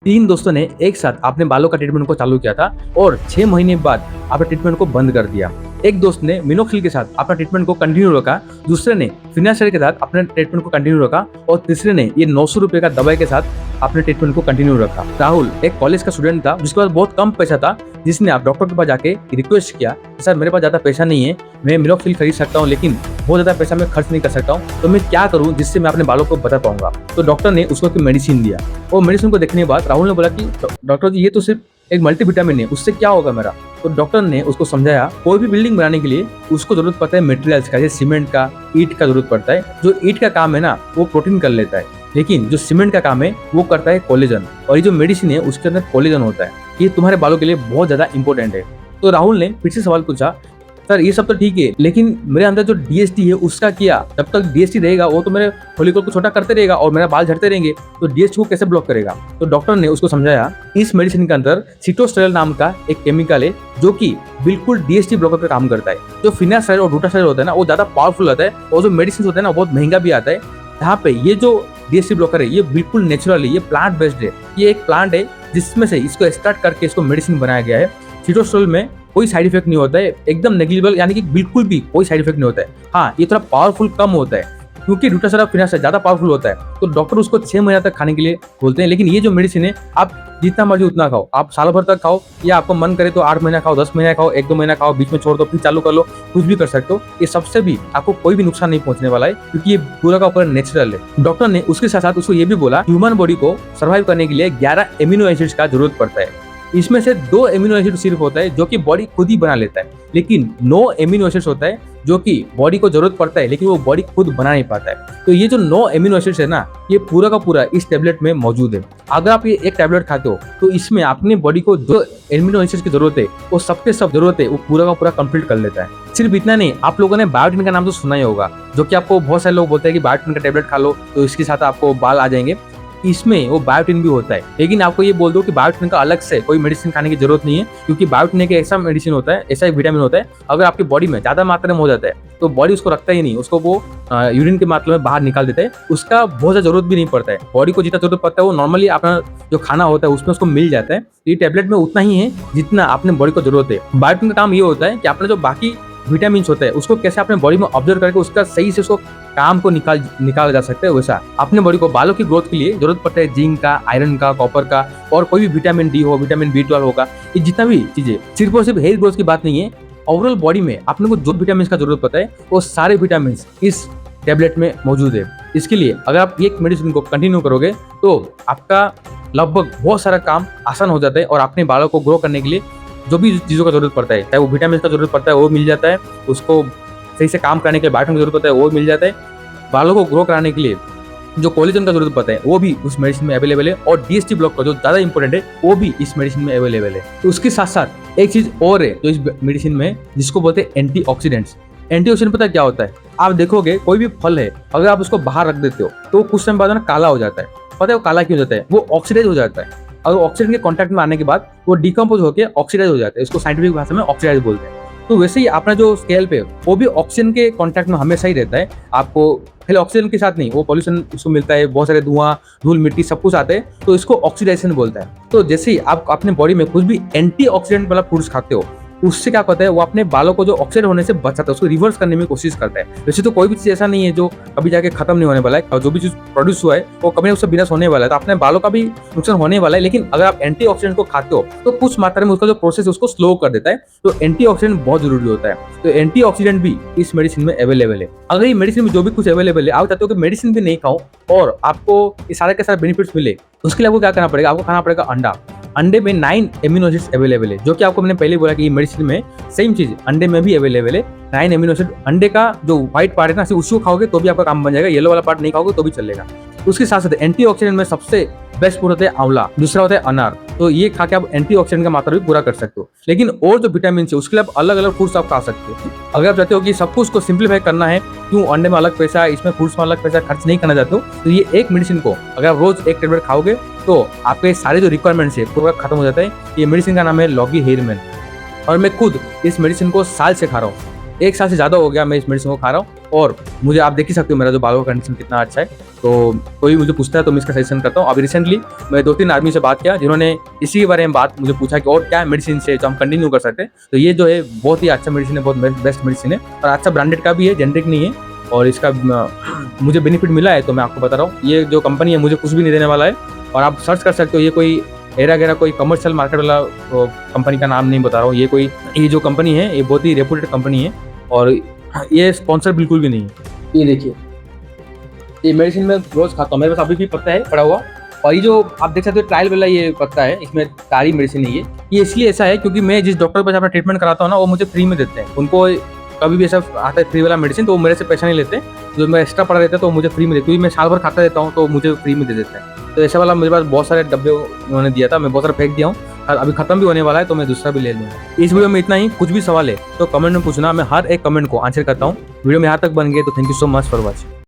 तीन दोस्तों ने एक साथ अपने बालों का ट्रीटमेंट को चालू किया था और 6 महीने बाद अपने ट्रीटमेंट को बंद कर दिया। एक दोस्त ने मिनोक्सिल के साथ अपना ट्रीटमेंट को कंटिन्यू रखा, दूसरे ने फिनाशर के साथ अपने ट्रीटमेंट को कंटिन्यू रखा और तीसरे ने ये 900 रुपए का दवाई के साथ अपने ट्रीटमेंट को कंटिन्यू रखा। राहुल एक कॉलेज का स्टूडेंट था जिसके पास बहुत कम पैसा था, जिसने आप डॉक्टर के पास जाके रिक्वेस्ट किया, सर मेरे पास ज्यादा पैसा नहीं है, मैं मिनोक्सिल खरीद सकता हूँ लेकिन बहुत ज्यादा पैसा मैं खर्च नहीं कर सकता हूँ, तो मैं क्या करूँ जिससे मैं अपने बालों को बचा पाऊंगा। तो डॉक्टर ने उसको एक मेडिसिन दिया और मेडिसिन को देखने के बाद राहुल ने बोला कि डॉक्टर जी ये तो सिर्फ एक मल्टीविटामिन है, उससे क्या होगा मेरा। तो डॉक्टर ने उसको समझाया कोई भी बिल्डिंग बनाने के लिए उसको जरूरत पड़ता है मटेरियल्स का, जैसे सीमेंट का, ईंट का जरूरत पड़ता है। जो ईंट का काम है ना वो प्रोटीन कर लेता है, लेकिन जो सीमेंट का काम है वो करता है कोलेजन, और ये जो मेडिसिन है उसके अंदर कोलेजन होता है। ये तुम्हारे बालों के लिए बहुत ज्यादा इंपॉर्टेंट है। तो राहुल ने फिर से सवाल पूछा, सर ये सब तो ठीक है लेकिन मेरे अंदर जो डीएसटी है उसका क्या, जब तक डीएसटी रहेगा वो तो मेरे फॉलिकल को छोटा करते रहेगा और मेरा बाल झड़ते रहेंगे, तो डीएसटी को कैसे ब्लॉक करेगा। तो डॉक्टर ने उसको समझाया इस मेडिसिन के अंदर सिटोस्टेरॉल नाम का एक केमिकल है जो कि बिल्कुल डीएसटी ब्लॉकर का काम करता है। जो फिनास्टाइल और ग्लूटासाइल होता है ना वो ज्यादा पावरफुल होता है और जो मेडिसिन होता है ना बहुत महंगा भी आता है। यहाँ पे ये जो डीएसटी ब्लॉकर है ये बिल्कुल नेचुरल है, ये प्लांट बेस्ड है। ये एक प्लांट है जिसमें से इसको एक्सट्रैक्ट करके इसको मेडिसिन बनाया गया है। सिटोस्टेरॉल में कोई साइड इफेक्ट नहीं होता है, एकदम नेग्लिजिबल, यानी कि बिल्कुल भी कोई साइड इफेक्ट नहीं होता है। हाँ ये थोड़ा पावरफुल कम होता है क्योंकि ग्लूटासाइल और फिनास्टाइल ज्यादा पावरफुल होता है, तो डॉक्टर उसको 6 महीने तक खाने के लिए बोलते हैं। लेकिन ये जो मेडिसिन है आप जितना मर्जी उतना खाओ, आप साल भर तक खाओ या आपको मन करे तो 8 महीना खाओ, 10 महीना खाओ, 1-2 महीना खाओ, बीच में छोड़ दो फिर चालू कर लो, कुछ भी कर सकते हो। ये सबसे भी आपको कोई भी नुकसान नहीं पहुंचने वाला है क्योंकि ये पूरा का पूरा नेचुरल है। डॉक्टर ने उसके साथ साथ उसको ये भी बोला ह्यूमन बॉडी को सर्वाइव करने के लिए 11 एमिनो एसिड्स का जरूरत पड़ता है। इसमें से 2 एमिनो एसिड सिर्फ होता है जो कि बॉडी खुद ही बना लेता है, लेकिन 9 एमिनो एसिड्स होता है जो कि बॉडी को जरूरत पड़ता है लेकिन वो बॉडी खुद बना नहीं पाता है। तो ये जो 9 एमिनो एसिड्स है ना ये पूरा का पूरा इस टेबलेट में मौजूद है। अगर आप ये एक टेबलेट खाते हो तो इसमें अपने बॉडी को जो एमिनो एसिड्स की जरूरत है वो सबके सब जरूरत है वो पूरा का पूरा कंप्लीट कर लेता है। सिर्फ इतना नहीं, आप लोगों ने बायोटिन का नाम तो सुना ही होगा, जो कि आपको बहुत सारे लोग बोलते हैं कि बायोटिन का टेबलेट खा लो तो इसके साथ आपको बाल आ जाएंगे। इसमें वो बायोटिन भी होता है, लेकिन आपको ये बोल दो कि बायोटिन का अलग से कोई मेडिसिन खाने की जरूरत नहीं है क्योंकि बायोटिन एक ऐसा मेडिसिन होता है, ऐसा विटामिन होता है, अगर आपकी बॉडी में ज्यादा मात्रा में हो जाता है तो बॉडी उसको रखता ही नहीं, उसको वो यूरिन के मात्रा में बाहर निकाल देता है। उसका बहुत ज्यादा जरूरत भी नहीं पड़ता है, बॉडी को जितना जरूरत पड़ता है वो नॉर्मली अपना जो खाना होता है उसमें उसको मिल जाता है। ये टेबलेट में उतना ही है जितना अपने बॉडी को जरूरत है। बायोटिन का काम ये होता है कि अपने जो बाकी विटामिन होते हैं उसको कैसे अपने बॉडी में ऑब्जर्व करके उसका सही से उसको काम को निकाला जा सकता है। वैसा अपने बॉडी को बालों की ग्रोथ के लिए जरूरत पड़ता है जिंक का, आयरन का, कॉपर का और कोई भी विटामिन डी हो, विटामिन B12 होगा, ये जितना भी चीजें सिर्फ और सिर्फ हेयर ग्रोथ की बात नहीं है। ओवरऑल बॉडी में अपने को जो विटामिन का जरूरत पड़ता है वो सारे विटामिन इस टेबलेट में मौजूद है। इसके लिए अगर आप एक मेडिसिन को कंटिन्यू करोगे तो आपका लगभग बहुत सारा काम आसान हो जाता है और अपने बालों को ग्रो करने के लिए जो भी चीज़ों का जरूरत पड़ता है, चाहे वो विटामिन का जरूरत पड़ता है वो मिल जाता है, उसको सही से काम करने के लिए बायोटिन की जरूरत पड़ता है वो मिल जाता है, बालों को ग्रो कराने के लिए जो कोलेजन का जरूरत पड़ता है वो भी उस मेडिसिन में अवेलेबल है, और डीएसटी ब्लॉक का जो ज्यादा इंपॉर्टेंट है वो भी इस मेडिसिन में अवेलेबल है। तो उसके साथ साथ एक चीज और है जो इस मेडिसिन में, जिसको बोलते हैं एंटीऑक्सीडेंट्स। एंटीऑक्सीडेंट पता है क्या होता है? आप देखोगे कोई भी फल है अगर आप उसको बाहर रख देते हो तो कुछ टाइम बाद ना काला हो जाता है। पता है वो काला क्यों हो जाता है? वो ऑक्सीडाइज हो जाता है, और ऑक्सीजन के कांटेक्ट में आने के बाद वो डिकम्पोज होकर ऑक्सीडाइज हो जाता है। इसको साइंटिफिक भाषा में ऑक्सीडाइज बोलते हैं। तो वैसे ही अपना जो स्केल्प है वो भी ऑक्सीजन के कांटेक्ट में हमेशा ही रहता है। आपको खाली ऑक्सीजन के साथ नहीं, वो पॉल्यूशन उसको मिलता है, बहुत सारे धुआं, धूल, मिट्टी सब कुछ आते हैं, तो इसको ऑक्सीडाइजेशन बोलता है। तो जैसे ही आप अपने बॉडी में कुछ भी एंटीऑक्सीडेंट वाला फ्रूट्स खाते हो उससे क्या करता है वो अपने बालों को जो ऑक्सीडेंट होने से बचाता है, उसको रिवर्स करने में कोशिश करता है। वैसे तो कोई भी चीज ऐसा नहीं है जो कभी जाके खत्म नहीं होने वाला है, और जो भी चीज प्रोड्यूस हुआ है वो कभी ना उससे विनाश होने वाला है, तो अपने बालों का भी नुकसान होने वाला है। लेकिन अगर आप एंटीऑक्सीडेंट को खाते हो तो कुछ मात्रा में उसका जो प्रोसेस है उसको स्लो कर देता है। तो एंटीऑक्सीडेंट बहुत जरूरी होता है, तो एंटीऑक्सीडेंट भी इस मेडिसिन में अवेलेबल है। अगर ये मेडिसिन में जो भी कुछ अवेलेबल है आप चाहते हो कि मेडिसिन भी नहीं खाओ और आपको ये सारे के सारे बेनिफिट्स मिले, उसके लिए आपको क्या करना पड़ेगा? आपको खाना पड़ेगा अंडा। अंडे में 9 एमिनो एसिड्स अवेलेबल है, जो कि आपको मैंने पहले बोला कि ये मेडिसिन में सेम चीज अंडे में भी अवेलेबल है। 9 एमिनो एसिड, अंडे का जो व्हाइट पार्ट है ना सिर्फ उसको खाओगे तो भी आपका काम बन जाएगा, येलो वाला पार्ट नहीं खाओगे तो भी चलेगा। उसके साथ साथ एंटीऑक्सीडेंट में सबसे बेस्ट फूड होता है आंवला, दूसरा होता है अनार। तो ये खा के आप एंटीऑक्सीडेंट का मात्रा भी पूरा कर सकते हो। लेकिन और जो विटामिन है उसके लिए आप अलग अलग फूड्स आप खा सकते हो। अगर आप चाहते हो कि सब कुछ को सिंप्लीफाई करना है, क्यों अंडे में अलग पैसा, इसमें फूड्स में अलग पैसा खर्च नहीं करना चाहते हो, तो ये एक मेडिसिन को अगर आप रोज एक टेबलेट खाओगे तो आपके सारे जो रिक्वायरमेंट्स है पूरा खत्म हो जाता है। ये मेडिसिन का नाम है लॉगी हेयर मैन, और मैं खुद इस मेडिसिन को साल से खा रहा हूँ। 1 साल से ज्यादा हो गया मैं इस मेडिसिन को खा रहा हूँ, और मुझे आप देख ही सकते हो मेरा जो बालों का कंडीशन कितना अच्छा है। तो कोई मुझे पूछता है तो मैं इसका सजेशन करता हूँ। अभी रिसेंटली मैं 2-3 आदमी से बात किया जिन्होंने इसी के बारे में बात मुझे पूछा कि और क्या मेडिसिन से जो हम कंटिन्यू कर सकते हैं। तो ये जो है बहुत ही अच्छा मेडिसिन है, बहुत बेस्ट मेडिसिन है और अच्छा ब्रांडेड का भी है, जेनरिक नहीं है। और इसका मुझे बेनिफिट मिला है तो मैं आपको बता रहा हूँ। ये जो कंपनी है मुझे कुछ भी नहीं देने वाला है और आप सर्च कर सकते हो। ये कोई हेरा गेरा कोई कमर्शियल मार्केट वाला कंपनी का नाम नहीं बता रहा हूँ। ये जो कंपनी है ये बहुत ही रेपुटेड कंपनी है और ये स्पॉन्सर बिल्कुल भी नहीं है। ये देखिए, ये मेडिसिन में रोज खाता हूँ, मेरे पास अभी भी पत्ता है पड़ा हुआ। और ये जो आप देख सकते हो ट्रायल वाला ये पत्ता है, इसमें सारी मेडिसिन है। ये इसलिए ऐसा है क्योंकि मैं जिस डॉक्टर के पास अपना ट्रीटमेंट कराता हूँ ना, वो मुझे फ्री में देते हैं। उनको कभी भी ऐसा आता है फ्री वाला मेडिसिन तो वो मेरे से पैसा नहीं लेते, जो मैं एक्स्ट्रा पड़ा रहता है तो वो मुझे फ्री में देते, क्योंकि मैं साल भर खाता रहता हूँ तो मुझे फ्री में दे देते हैं। तो ऐसा वाला मेरे पास बहुत सारे डब्बे उन्होंने दिया था, मैं बहुत सारा फेंक दिया हूँ, अभी खत्म भी होने वाला है तो मैं दूसरा भी ले लूँगा। इस वीडियो में इतना ही। कुछ भी सवाल है तो कमेंट में पूछना, मैं हर एक कमेंट को आंसर करता हूँ। वीडियो में यहाँ तक बन गए तो thank you so much for watching.